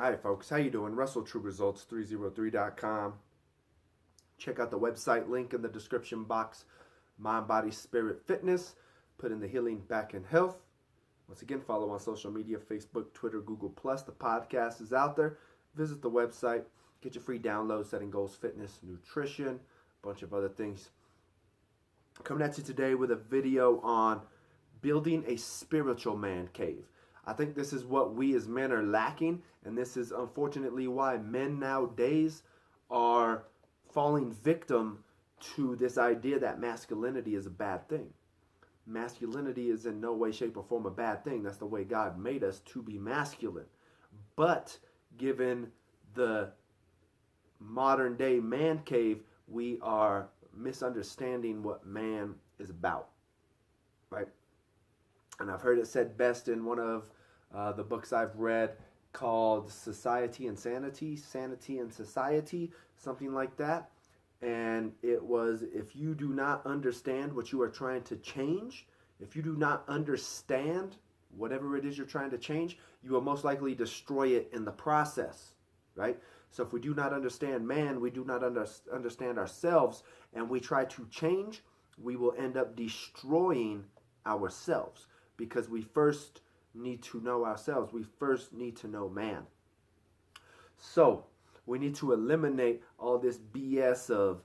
Hi, folks. How you doing? RussellTrueResults303.com. Check out the website link in the description box. Mind, Body, Spirit, Fitness. Put in the healing back in health. Once again, follow on social media, Facebook, Twitter, Google+. The podcast is out there. Visit the website. Get your free download, Setting Goals, Fitness, Nutrition, a bunch of other things. Coming at you today with a video on building a spiritual man cave. I think this is what we as men are lacking, and this is unfortunately why men nowadays are falling victim to this idea that masculinity is a bad thing. Masculinity is in no way, shape, or form a bad thing. That's the way God made us, to be masculine. But given the modern day man cave, we are misunderstanding what man is about, right? And I've heard it said best in one of the books I've read called Society and Sanity, Sanity and Society, something like that. And it was, if you do not understand what you are trying to change, if you do not understand whatever it is you're trying to change, you will most likely destroy it in the process, right? So if we do not understand man, we do not understand ourselves, and we try to change, we will end up destroying ourselves, because we first need to know ourselves. We first need to know man. So we need to eliminate all this BS of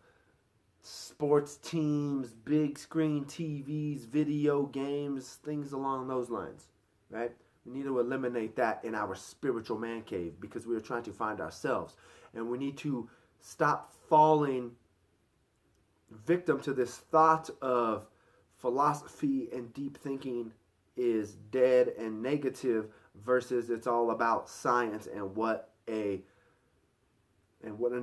sports teams, big screen TVs, video games, things along those lines, right? We need to eliminate that in our spiritual man cave, because we are trying to find ourselves. And we need to stop falling victim to this thought of philosophy and deep thinking is dead and negative, versus it's all about science and what an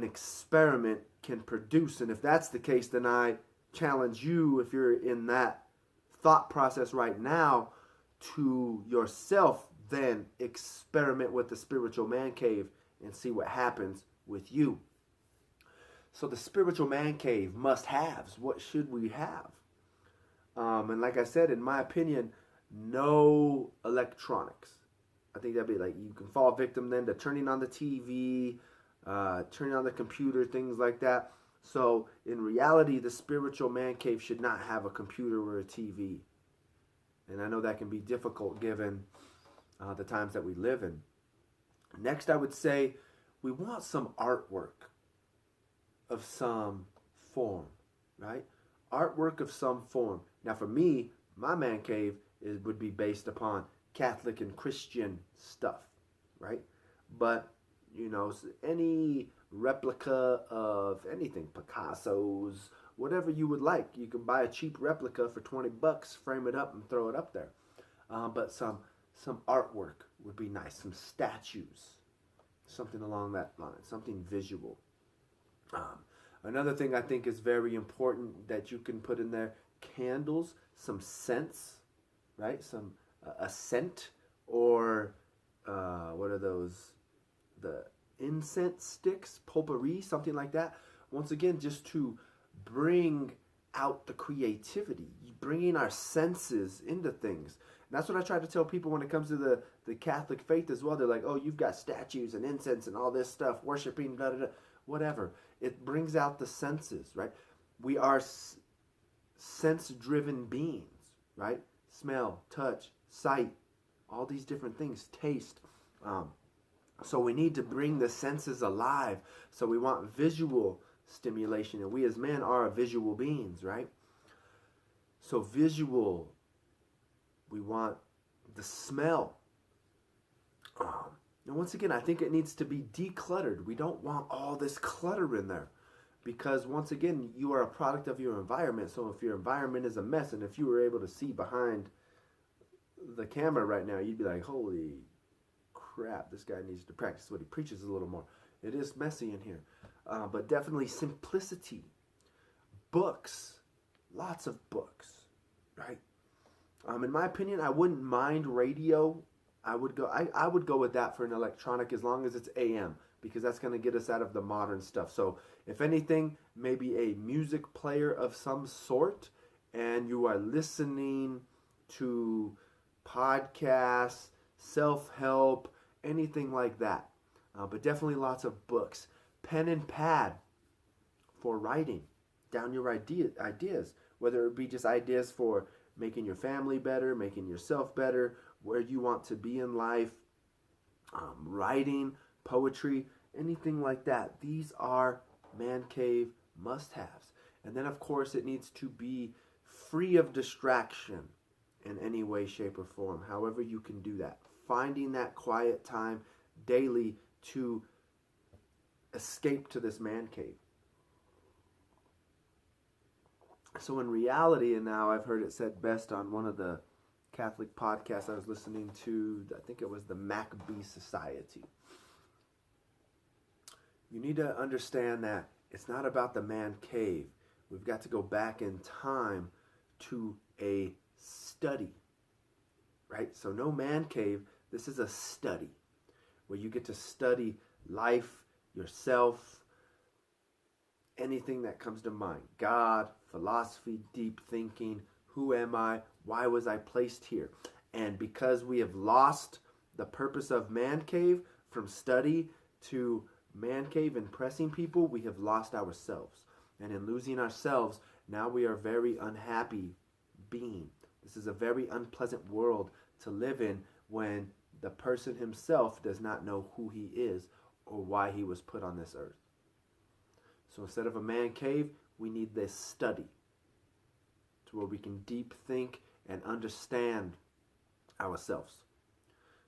experiment can produce. And if that's the case, then I challenge you, if you're in that thought process right now, to yourself, then experiment with the spiritual man cave and see what happens with you. So the spiritual man cave must-haves. What should we have? And like I said, in my opinion, no electronics. I think that'd be like, you can fall victim then to turning on the TV, turning on the computer, things like that. So in reality, the spiritual man cave should not have a computer or a TV. And I know that can be difficult given the times that we live in. Next, I would say we want some artwork of some form, right? Artwork of some form. Now for me, my man cave would be based upon Catholic and Christian stuff, right? But, you know, any replica of anything, Picasso's, whatever you would like. You can buy a cheap replica for $20, frame it up and throw it up there. But some artwork would be nice, some statues, something along that line, something visual. Another thing I think is very important that you can put in there, candles, some scents, right? A scent, or what are those? The incense sticks, potpourri, something like that. Once again, just to bring out the creativity, bringing our senses into things. And that's what I try to tell people when it comes to the Catholic faith as well. They're like, oh, you've got statues and incense and all this stuff, worshiping, blah, blah, blah, whatever. It brings out the senses, right? We are sense-driven beings, right? Smell, touch, sight, all these different things, taste. So we need to bring the senses alive. So we want visual stimulation, and we as men are visual beings, right? So visual, we want the smell. And once again, I think it needs to be decluttered. We don't want all this clutter in there, because once again, you are a product of your environment. So if your environment is a mess, and if you were able to see behind the camera right now, you'd be like, holy crap, this guy needs to practice what he preaches a little more. It is messy in here. But definitely simplicity. Books. Lots of books. Right? In my opinion, I wouldn't mind radio. I would go with that for an electronic, as long as it's AM, because that's going to get us out of the modern stuff. So if anything, maybe a music player of some sort, and you are listening to podcasts, self-help, anything like that. But definitely lots of books. Pen and pad for writing down your ideas, whether it be just ideas for making your family better, making yourself better, where you want to be in life, writing, poetry, anything like that. These are man cave must-haves. And then, of course, it needs to be free of distraction in any way, shape, or form. However you can do that. Finding that quiet time daily to escape to this man cave. So in reality, and now I've heard it said best on one of the Catholic podcasts I was listening to, I think it was the Maccabee Society. You need to understand that it's not about the man cave. We've got to go back in time to a study, right? So no man cave. This is a study where you get to study life, yourself, anything that comes to mind. God, philosophy, deep thinking. Who am I? Why was I placed here? And because we have lost the purpose of man cave from study to man cave impressing people, we have lost ourselves. And in losing ourselves, now we are very unhappy being. This is a very unpleasant world to live in when the person himself does not know who he is or why he was put on this earth. So instead of a man cave, we need this study to where we can deep think and understand ourselves.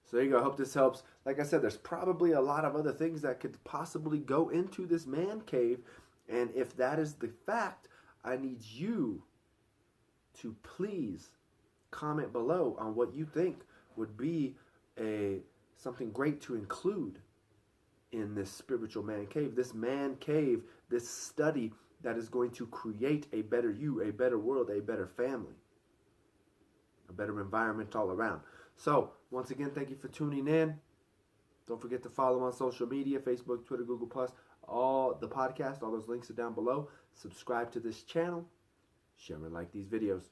So there you go. I hope this helps. Like I said, there's probably a lot of other things that could possibly go into this man cave. And if that is the fact, I need you to please comment below on what you think would be something great to include in this spiritual man cave. This man cave, this study that is going to create a better you, a better world, a better family, a better environment all around. So, once again, thank you for tuning in. Don't forget to follow on social media, Facebook, Twitter, Google+, all the podcast, all those links are down below. Subscribe to this channel. Share and like these videos.